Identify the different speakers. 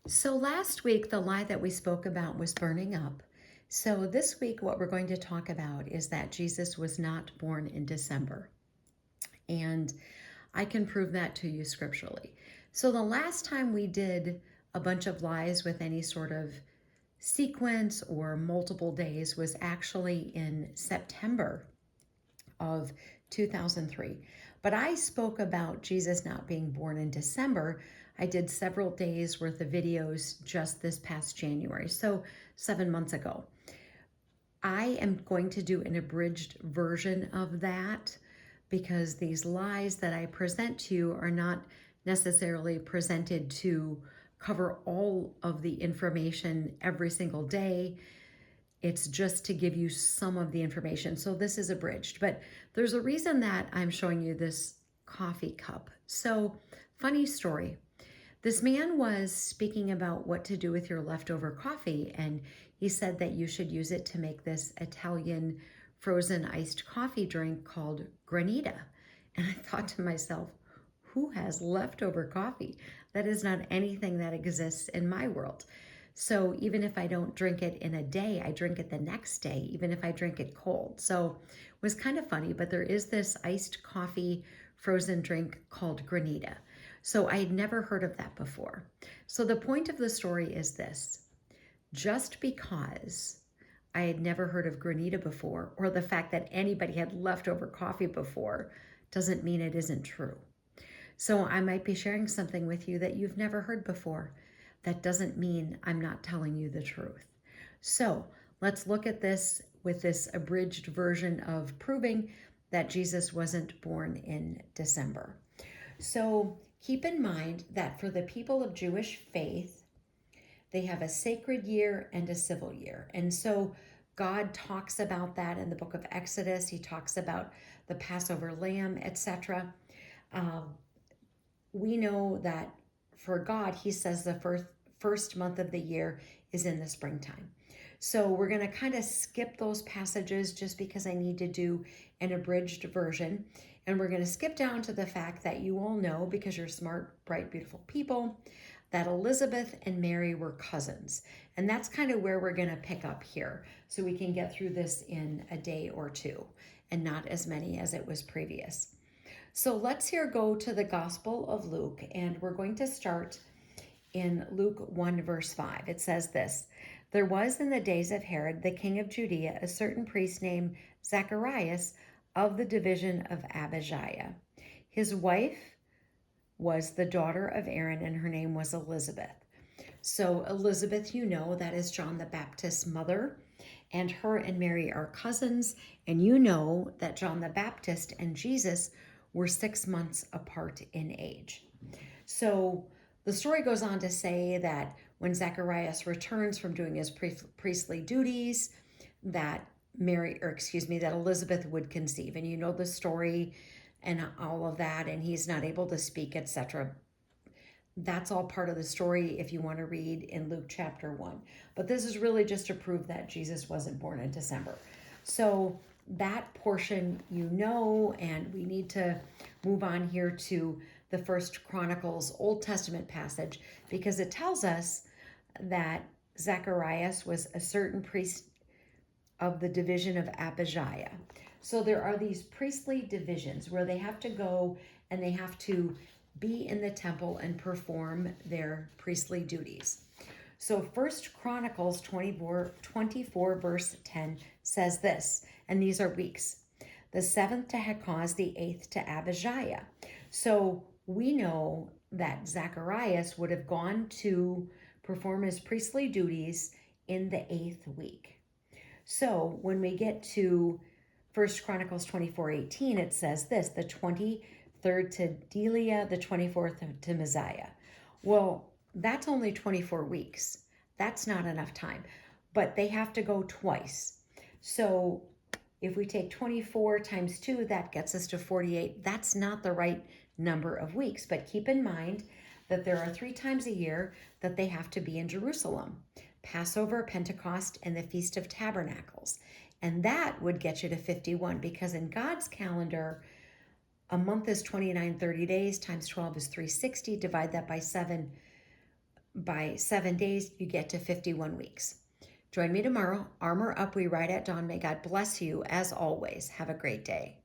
Speaker 1: So last week, the lie that we spoke about was burning up. So this week, what we're going to talk about is that Jesus was not born in December. And I can prove that to you scripturally. So the last time we did a bunch of lies with any sort of sequence or multiple days was actually in September of 2003. But I spoke about Jesus not being born in December. I did several days worth of videos just this past January, so 7 months ago. I am going to do an abridged version of that because these lies that I present to you are not necessarily presented to cover all of the information every single day. It's just to give you some of the information. So this is abridged, but there's a reason that I'm showing you this coffee cup. So, funny story. This man was speaking about what to do with your leftover coffee, and he said that you should use it to make this Italian frozen iced coffee drink called granita. And I thought to myself, who has leftover coffee? That is not anything that exists in my world. So even if I don't drink it in a day, I drink it the next day, even if I drink it cold. So it was kind of funny, but there is this iced coffee frozen drink called granita. So I had never heard of that before. So the point of the story is this: just because I had never heard of granita before, or the fact that anybody had leftover coffee before, doesn't mean it isn't true. So I might be sharing something with you that you've never heard before. That doesn't mean I'm not telling you the truth. So let's look at this with this abridged version of proving that Jesus wasn't born in December. So keep in mind that for the people of Jewish faith, they have a sacred year and a civil year. And so God talks about that in the book of Exodus. He talks about the Passover lamb, etc. We know that for God, He says the first month of the year is in the springtime. So we're going to kind of skip those passages just because I need to do an abridged version. And we're going to skip down to the fact that you all know, because you're smart, bright, beautiful people, that Elizabeth and Mary were cousins. And that's kind of where we're going to pick up here so we can get through this in a day or two and not as many as it was previous. So let's here go to the Gospel of Luke, and we're going to start in Luke 1, verse 5. It says this: There was in the days of Herod, the king of Judea, a certain priest named Zacharias of the division of Abijah. His wife was the daughter of Aaron, and her name was Elizabeth. So, Elizabeth, you know, that is John the Baptist's mother, and her and Mary are cousins. And you know that John the Baptist and Jesus were 6 months apart in age. So the story goes on to say that when Zacharias returns from doing his priestly duties, that that Elizabeth would conceive. And you know the story and all of that, and he's not able to speak, etc. That's all part of the story if you want to read in Luke chapter 1. But this is really just to prove that Jesus wasn't born in December. So that portion you know, and we need to move on here to the First Chronicles Old Testament passage, because it tells us that Zacharias was a certain priest of the division of Abijah. So there are these priestly divisions where they have to go and they have to be in the temple and perform their priestly duties. So First Chronicles 24 verse 10 says this, and these are weeks: the 7th to Hakaz, the 8th to Abijah. So we know that Zacharias would have gone to perform his priestly duties in the 8th week. So when we get to First Chronicles 24:18, it says this: the 23rd to Delia, the 24th to Messiah. Well, that's only 24 weeks. That's not enough time, but they have to go twice. So if we take 24 times 2, that gets us to 48. That's not the right number of weeks, but keep in mind that there are 3 times a year that they have to be in Jerusalem: Passover, Pentecost, and the Feast of Tabernacles. And that would get you to 51, because in God's calendar, a month is 29, 30 days times 12 is 360. Divide that by 7. by 7 days, you get to 51 weeks. Join me tomorrow. Armor up, we ride at dawn. May God bless you as always. Have a great day.